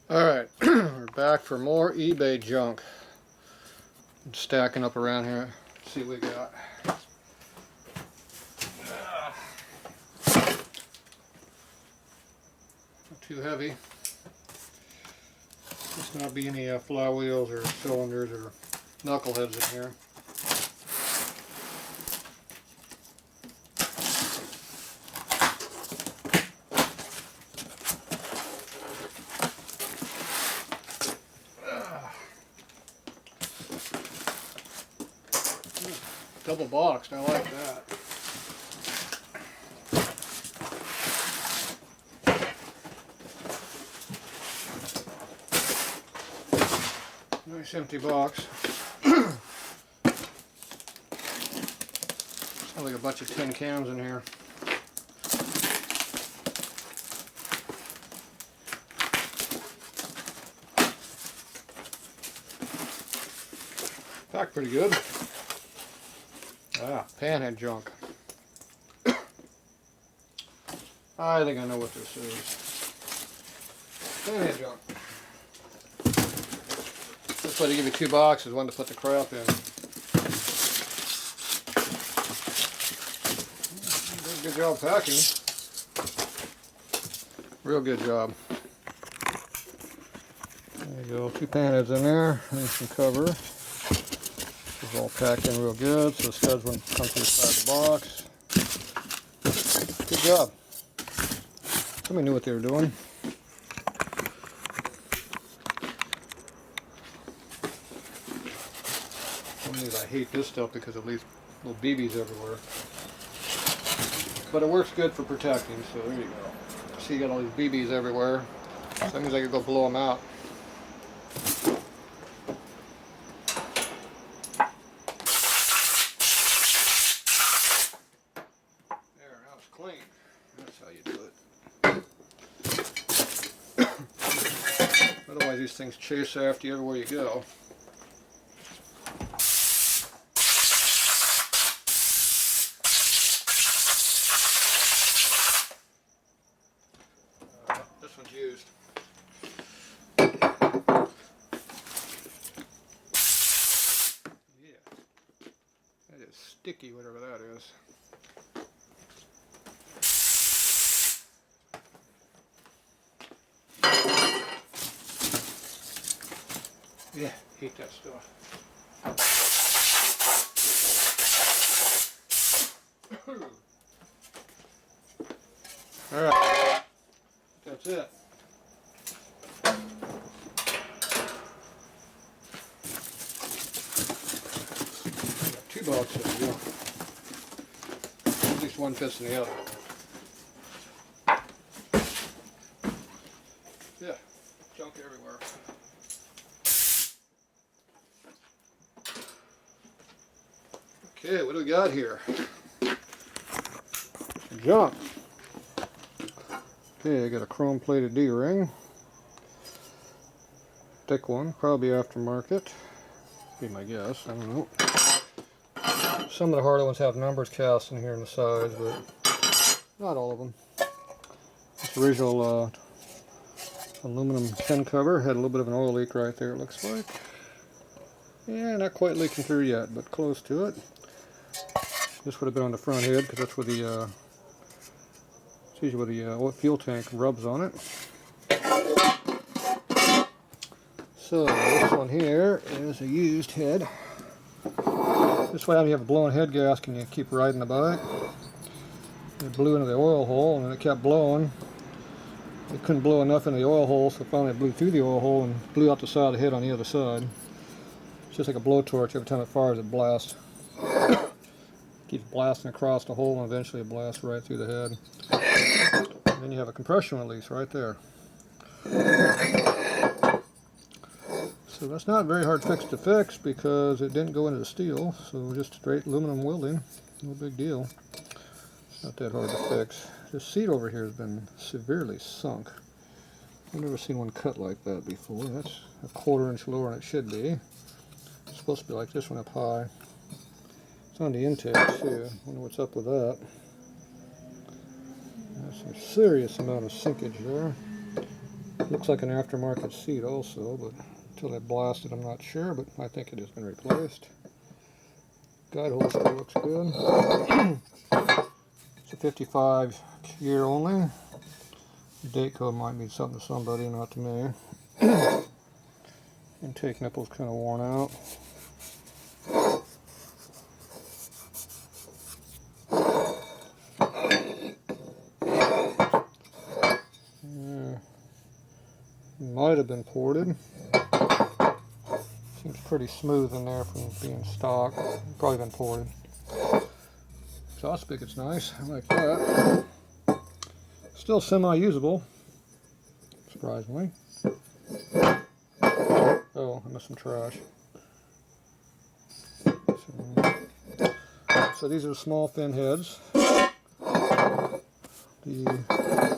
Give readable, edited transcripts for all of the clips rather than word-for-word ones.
Alright, we're back for more eBay junk. I'm stacking up around here. Let's see what we got. Not too heavy. Must not be any flywheels or cylinders or knuckleheads in here. Double boxed, I like that. Nice empty box. Sounds like a bunch of tin cans in here. Packed pretty good. Ah, panhead junk. I think I know what this is. Panhead junk. That's why they give you two boxes, one to put the crap in. Good job packing. Real good job. There you go, two panheads in there, and some cover. This is all packed in real good, so the studs wouldn't come through inside the box. Good job. Somebody knew what they were doing. I hate this stuff because it leaves little BBs everywhere. But it works good for protecting, so there you go. See, you got all these BBs everywhere. So that means I could go blow them out. There, now it's clean. That's how you do it. Otherwise these things chase after you everywhere you go. This one's used. Yeah, that is sticky, whatever that is. Yeah, hate that stuff. Alright, that's it. Got two boxes, yeah. At least one fits in the other. Yeah, junk everywhere. Okay, what do we got here? Some junk. Okay, I got a chrome plated D-ring. Thick one, probably aftermarket. Be my guess, I don't know. Some of the Harley ones have numbers cast in here on the sides, but not all of them. This original aluminum tin cover had a little bit of an oil leak right there, it looks like. Yeah, not quite leaking through yet, but close to it. This would have been on the front head because that's where the it's usually where the fuel tank rubs on it. So this one here is a used head. This way, you have a blown head gasket and you keep riding the bike. It blew into the oil hole and then it kept blowing. It couldn't blow enough into the oil hole, so finally it blew through the oil hole and blew out the side of the head on the other side. It's just like a blowtorch. Every time it fires, it blasts. Keeps blasting across the hole and eventually it blasts right through the head. And then you have a compression release right there. So that's not a very hard fix to fix because it didn't go into the steel, so just straight aluminum welding, no big deal. It's not that hard to fix. This seat over here has been severely sunk. I've never seen one cut like that before. That's a 1/4 inch lower than it should be. It's supposed to be like this one up high. It's on the intake too. I wonder what's up with that. There's some serious amount of sinkage there. Looks like an aftermarket seat also, but until they blast it I'm not sure, but I think it has been replaced. Guide holster looks good. It's a 55 year only. The date code might mean something to somebody, not to me. Intake nipple's kind of worn out. Might have been ported. Seems pretty smooth in there from being stock. Probably been ported. Exhaust spigot's nice. I like that. Still semi-usable, surprisingly. Oh, I missed some trash. So these are the small fin heads.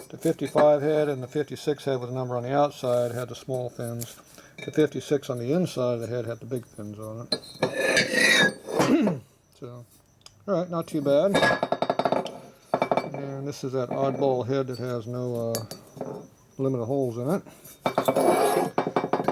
The 55 head and the 56 head with a number on the outside had the small fins. The 56 on the inside of the head had the big fins on it. So, alright, not too bad. And this is that oddball head that has no limit of holes in it.